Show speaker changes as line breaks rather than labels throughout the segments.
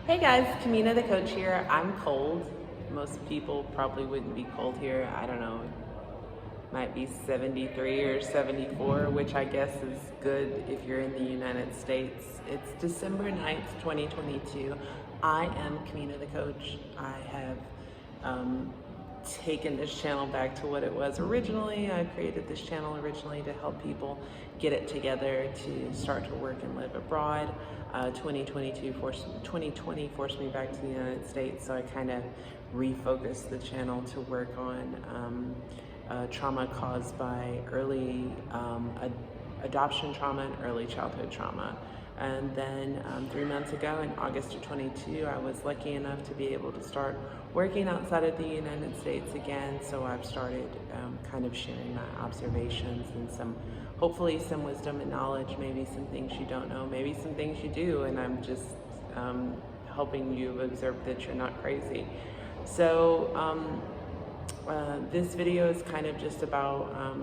Hey guys, Kamina the coach here. I'm cold. Most people probably wouldn't be cold here. I don't know, might be 73 or 74, which I guess is good if you're in the United States. It's December 9th, 2022. I am Kamina the coach. I have taken this channel back to what it was originally. I created this channel originally to help people get it together to start to work and live abroad. 2020 forced me back to the United States, so I kind of refocused the channel to work on trauma caused by early adoption trauma and early childhood trauma. And then 3 months ago, in August of 22, I was lucky enough to be able to start working outside of the United States again. So I've started kind of sharing my observations and hopefully some wisdom and knowledge, maybe some things you don't know, maybe some things you do, and I'm just helping you observe that you're not crazy. So this video is kind of just about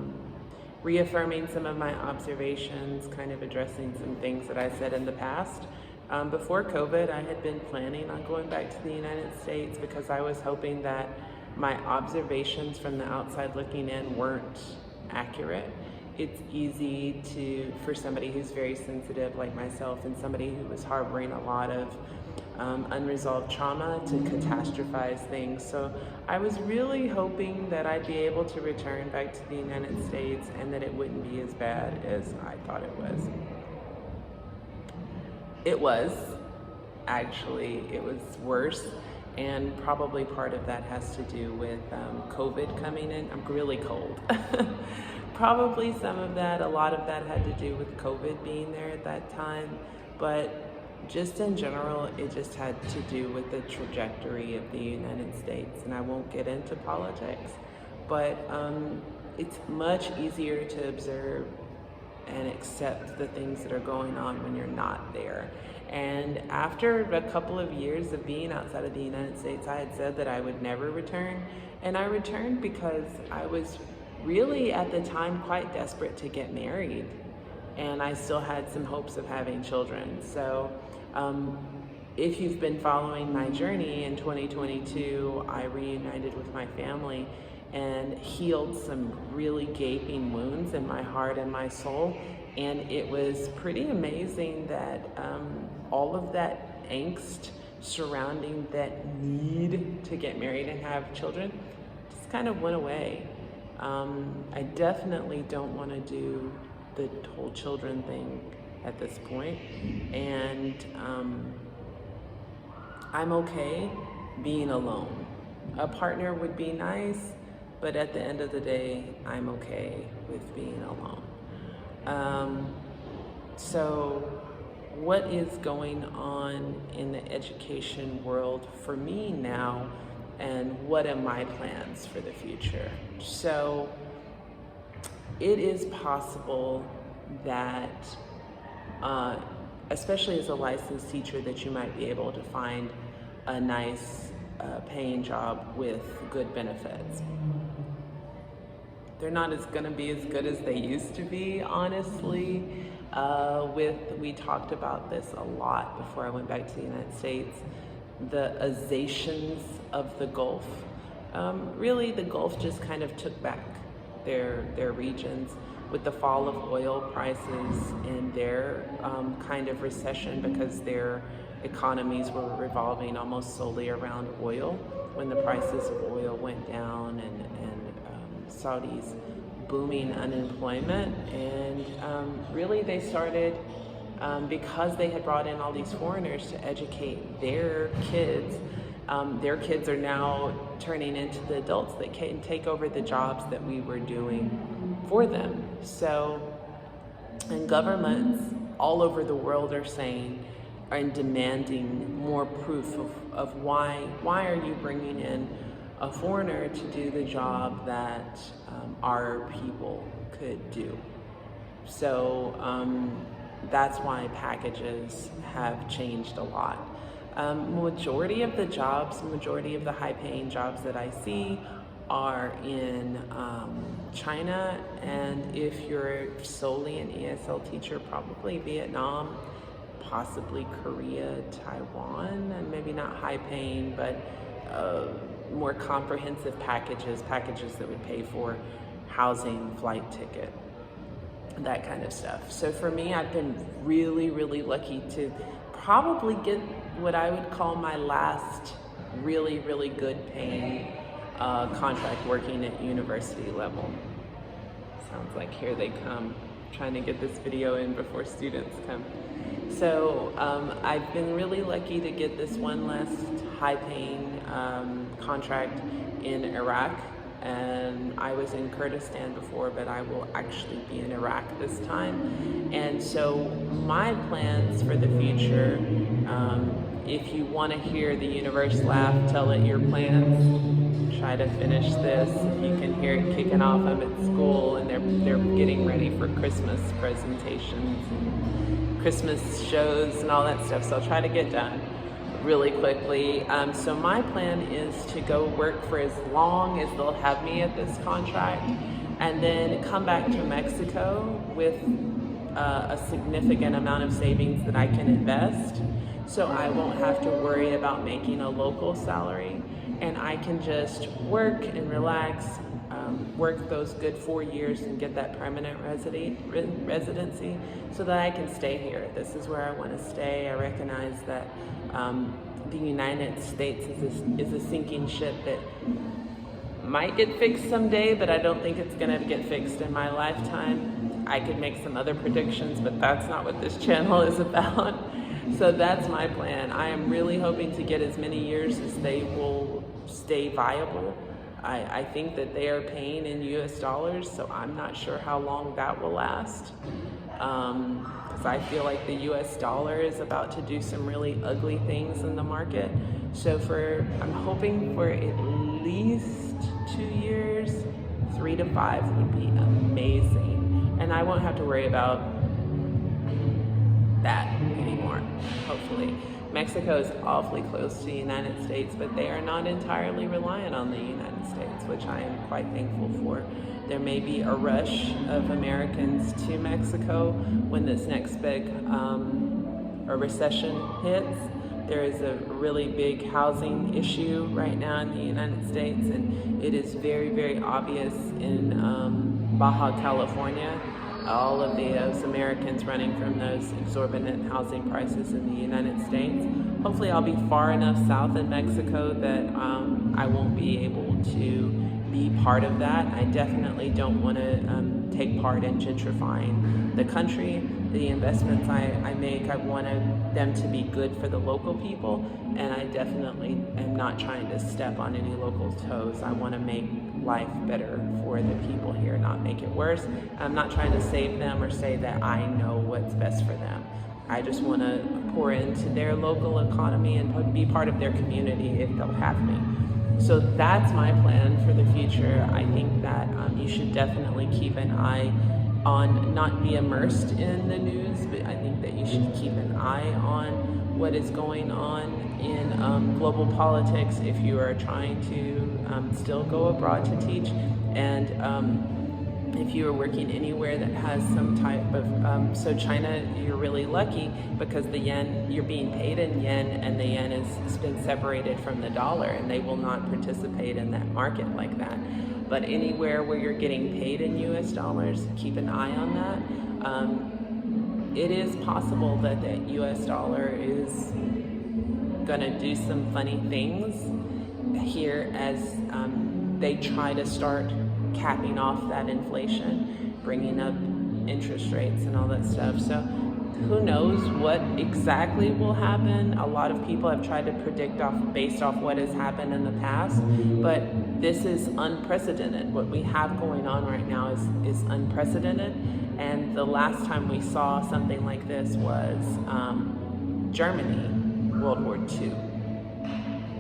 reaffirming some of my observations, kind of addressing some things that I said in the past. Before COVID, I had been planning on going back to the United States because I was hoping that my observations from the outside looking in weren't accurate. It's easy for somebody who's very sensitive like myself and somebody who was harboring a lot of unresolved trauma to catastrophize things. So I was really hoping that I'd be able to return back to the United States and that it wouldn't be as bad as I thought it was. It was, actually, it was worse. And probably part of that has to do with COVID coming in. I'm really cold. Probably some of that, a lot of that had to do with COVID being there at that time. But just in general, it just had to do with the trajectory of the United States. And I won't get into politics, but it's much easier to observe and accept the things that are going on when you're not there. And after a couple of years of being outside of the United States, I had said that I would never return. And I returned because I was really at the time quite desperate to get married. And I still had some hopes of having children. So if you've been following my journey in 2022, I reunited with my family and healed some really gaping wounds in my heart and my soul. And it was pretty amazing that all of that angst surrounding that need to get married and have children just kind of went away. I definitely don't want to do the whole children thing at this point. And I'm okay being alone. A partner would be nice, but at the end of the day, I'm okay with being alone. So what is going on in the education world for me now, and what are my plans for the future? So it is possible that, especially as a licensed teacher, that you might be able to find a nice paying job with good benefits. They're not gonna be as good as they used to be, honestly. We talked about this a lot before I went back to the United States. The Azations of the Gulf. Really, the Gulf just kind of took back their regions with the fall of oil prices and their kind of recession, because their economies were revolving almost solely around oil. When the prices of oil went down and Saudis booming unemployment, and really they started, because they had brought in all these foreigners to educate their kids are now turning into the adults that can take over the jobs that we were doing for them. So, and governments all over the world are saying and demanding more proof of why are you bringing in a foreigner to do the job that our people could do. So that's why packages have changed a lot. Majority of the high-paying jobs that I see are in China, and if you're solely an ESL teacher, probably Vietnam, possibly Korea, Taiwan, and maybe not high paying, but more comprehensive packages that would pay for housing, flight ticket, that kind of stuff. So for me, I've been really, really lucky to probably get what I would call my last really, really good paying contract working at university level. Sounds like here they come, trying to get this video in before students come. So I've been really lucky to get this one last high-paying contract in Iraq, and I was in Kurdistan before, but I will actually be in Iraq this time. And so my plans for the future, if you want to hear the universe laugh, tell it your plans. Try to finish this. You can hear it kicking off. I'm at school, and they're getting ready for Christmas presentations and Christmas shows and all that stuff. So I'll try to get done really quickly. So my plan is to go work for as long as they'll have me at this contract, and then come back to Mexico with a significant amount of savings that I can invest. So I won't have to worry about making a local salary, and I can just work and relax, work those good 4 years and get that permanent residency so that I can stay here. This is where I want to stay. I recognize that the United States is a sinking ship that might get fixed someday, but I don't think it's going to get fixed in my lifetime. I could make some other predictions, but that's not what this channel is about. So that's my plan. I am really hoping to get as many years as they will stay viable. I think that they are paying in US dollars, so I'm not sure how long that will last. Because I feel like the US dollar is about to do some really ugly things in the market. So I'm hoping for at least 2 years, 3 to 5 would be amazing. And I won't have to worry about that anymore, hopefully. Mexico is awfully close to the United States, but they are not entirely reliant on the United States, which I am quite thankful for. There may be a rush of Americans to Mexico when this next big a recession hits. There is a really big housing issue right now in the United States, and it is very, very obvious in Baja California. All of those Americans running from those exorbitant housing prices in the United States. Hopefully I'll be far enough south in Mexico that I won't be able to be part of that. I definitely don't want to take part in gentrifying the country. The investments I make, I want them to be good for the local people, and I definitely am not trying to step on any local toes. I want to make life better for the people here, not make it worse. I'm not trying to save them or say that I know what's best for them. I just want to pour into their local economy and be part of their community if they'll have me. So that's my plan for the future. I think that you should definitely keep an eye on, not be immersed in the news, but I think that you should keep an eye on what is going on in global politics if you are trying to still go abroad to teach, and if you are working anywhere that has some type of, so China, you're really lucky because the yen, you're being paid in yen, and the yen has been separated from the dollar, and they will not participate in that market like that. But anywhere where you're getting paid in US dollars, keep an eye on that. It is possible that the US dollar is gonna do some funny things here as they try to start capping off that inflation, bringing up interest rates and all that stuff. So who knows what exactly will happen. A lot of people have tried to predict based off what has happened in the past, but this is unprecedented. What we have going on right now is unprecedented, and the last time we saw something like this was Germany, World War II.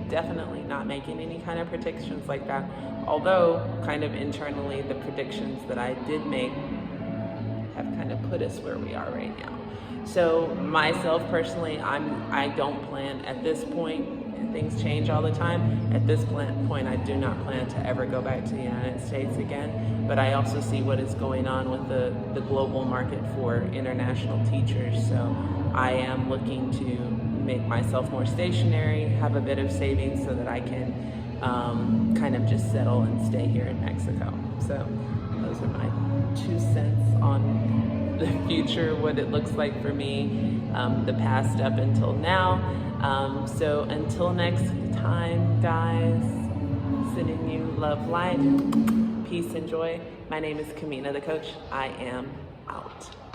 Definitely not making any kind of predictions like that, although kind of internally the predictions that I did make have kind of put us where we are right now. So myself personally, I don't plan at this point things change all the time. At this point, I do not plan to ever go back to the United States again, but I also see what is going on with the global market for international teachers. So I am looking to make myself more stationary, have a bit of savings so that I can kind of just settle and stay here in Mexico. So those are my 2 cents on the future, what it looks like for me, the past up until now. So until next time, guys, sending you love, light, peace, and joy. My name is Kamina the Coach. I am out.